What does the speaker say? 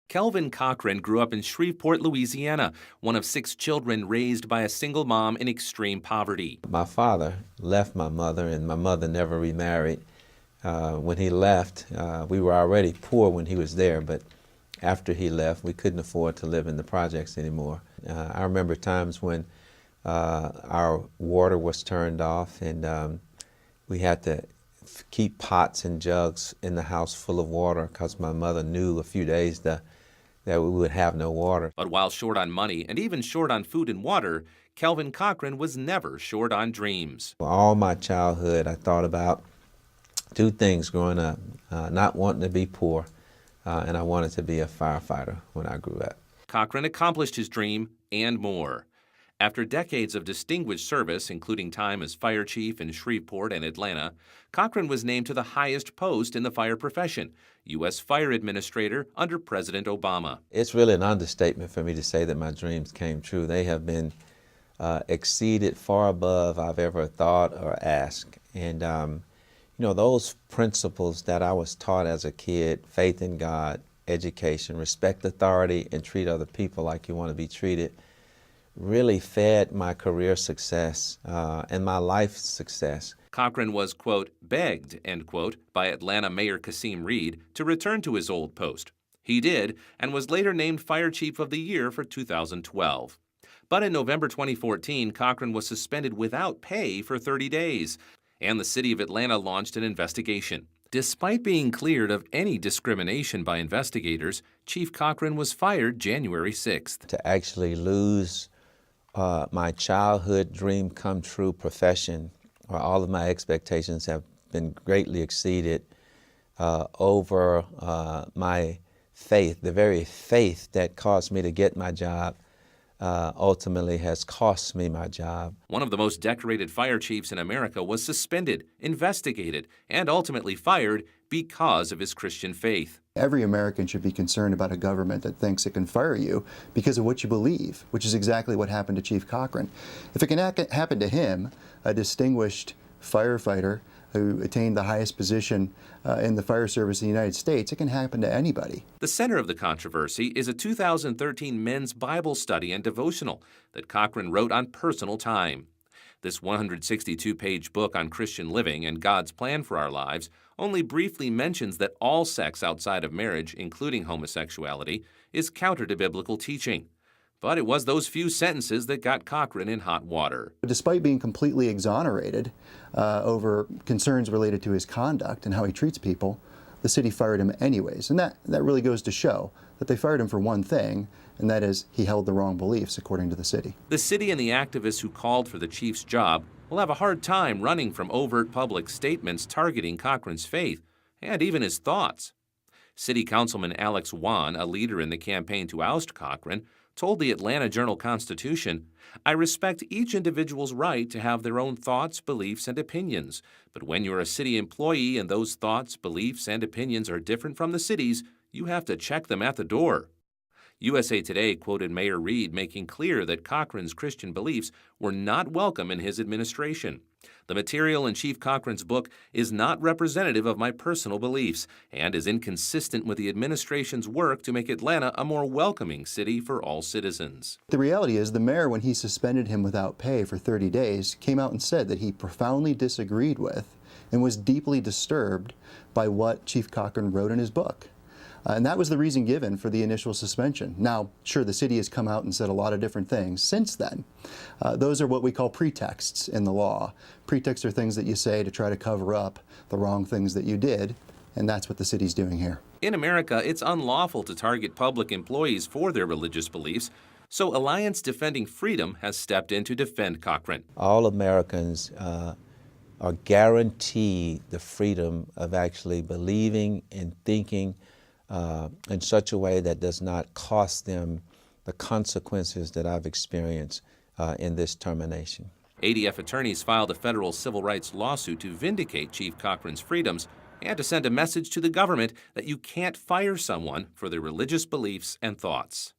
Kelvin+Cochran grew up in Shreveport, Louisiana, one of 6 children raised by a single mom in extreme poverty. My father left my mother, and my mother never remarried. When he left, we were already poor when he was there, but after he left, we couldn't afford to live in the projects anymore. I remember times when our water was turned off, and we had to keep pots and jugs in the house full of water because my mother knew a few days that we would have no water. But while short on money and even short on food and water, Kelvin+Cochran was never short on dreams. All my childhood, I thought about 2 things growing up: not wanting to be poor, and I wanted to be a firefighter when I grew up. Cochran accomplished his dream and more. After decades of distinguished service, including time as fire chief in Shreveport and Atlanta, Cochran was named to the highest post in the fire profession, U.S. Fire Administrator under President Obama. It's really an understatement for me to say that my dreams came true. They have been exceeded far above I've ever thought or asked. And those principles that I was taught as a kid: faith in God, education, respect authority, and treat other people like you want to be treated, really fed my career success and my life success. Cochran was, quote, begged, end quote, by Atlanta Mayor Kasim Reed to return to his old post. He did, and was later named Fire Chief of the Year for 2012. But in November 2014, Cochran was suspended without pay for 30 days, and the city of Atlanta launched an investigation. Despite being cleared of any discrimination by investigators, Chief Cochran was fired January 6th. To actually lose my childhood dream come true profession, where all of my expectations have been greatly exceeded, over my faith, the very faith that caused me to get my job, ultimately has cost me my job. One of the most decorated fire chiefs in America was suspended, investigated, and ultimately fired because of his Christian faith. Every American should be concerned about a government that thinks it can fire you because of what you believe, which is exactly what happened to Chief Cochran. If it can happen to him, a distinguished firefighter who attained the highest position in the fire service in the United States, it can happen to anybody. The center of the controversy is a 2013 men's Bible study and devotional that Cochran wrote on personal time. This 162-page book on Christian living and God's plan for our lives only briefly mentions that all sex outside of marriage, including homosexuality, is counter to biblical teaching. But it was those few sentences that got Cochran in hot water. Despite being completely exonerated over concerns related to his conduct and how he treats people, the city fired him anyways. And that really goes to show that they fired him for one thing, and that is he held the wrong beliefs, according to the city. The city and the activists who called for the chief's job will have a hard time running from overt public statements targeting Cochran's faith and even his thoughts. City Councilman Alex Wan, a leader in the campaign to oust Cochran, told the Atlanta Journal-Constitution, "I respect each individual's right to have their own thoughts, beliefs, and opinions. But when you're a city employee and those thoughts, beliefs, and opinions are different from the city's, you have to check them at the door." USA Today quoted Mayor Reed making clear that Cochran's Christian beliefs were not welcome in his administration. "The material in Chief Cochran's book is not representative of my personal beliefs and is inconsistent with the administration's work to make Atlanta a more welcoming city for all citizens." The reality is the mayor, when he suspended him without pay for 30 days, came out and said that he profoundly disagreed with and was deeply disturbed by what Chief Cochran wrote in his book. And that was the reason given for the initial suspension. Now, sure, the city has come out and said a lot of different things since then. Those are what we call pretexts in the law. Pretexts are things that you say to try to cover up the wrong things that you did, and that's what the city's doing here. In America, it's unlawful to target public employees for their religious beliefs, so Alliance Defending Freedom has stepped in to defend Cochran. All Americans are guaranteed the freedom of actually believing and thinking in such a way that does not cost them the consequences that I've experienced in this termination. ADF attorneys filed a federal civil rights lawsuit to vindicate Chief Cochran's freedoms and to send a message to the government that you can't fire someone for their religious beliefs and thoughts.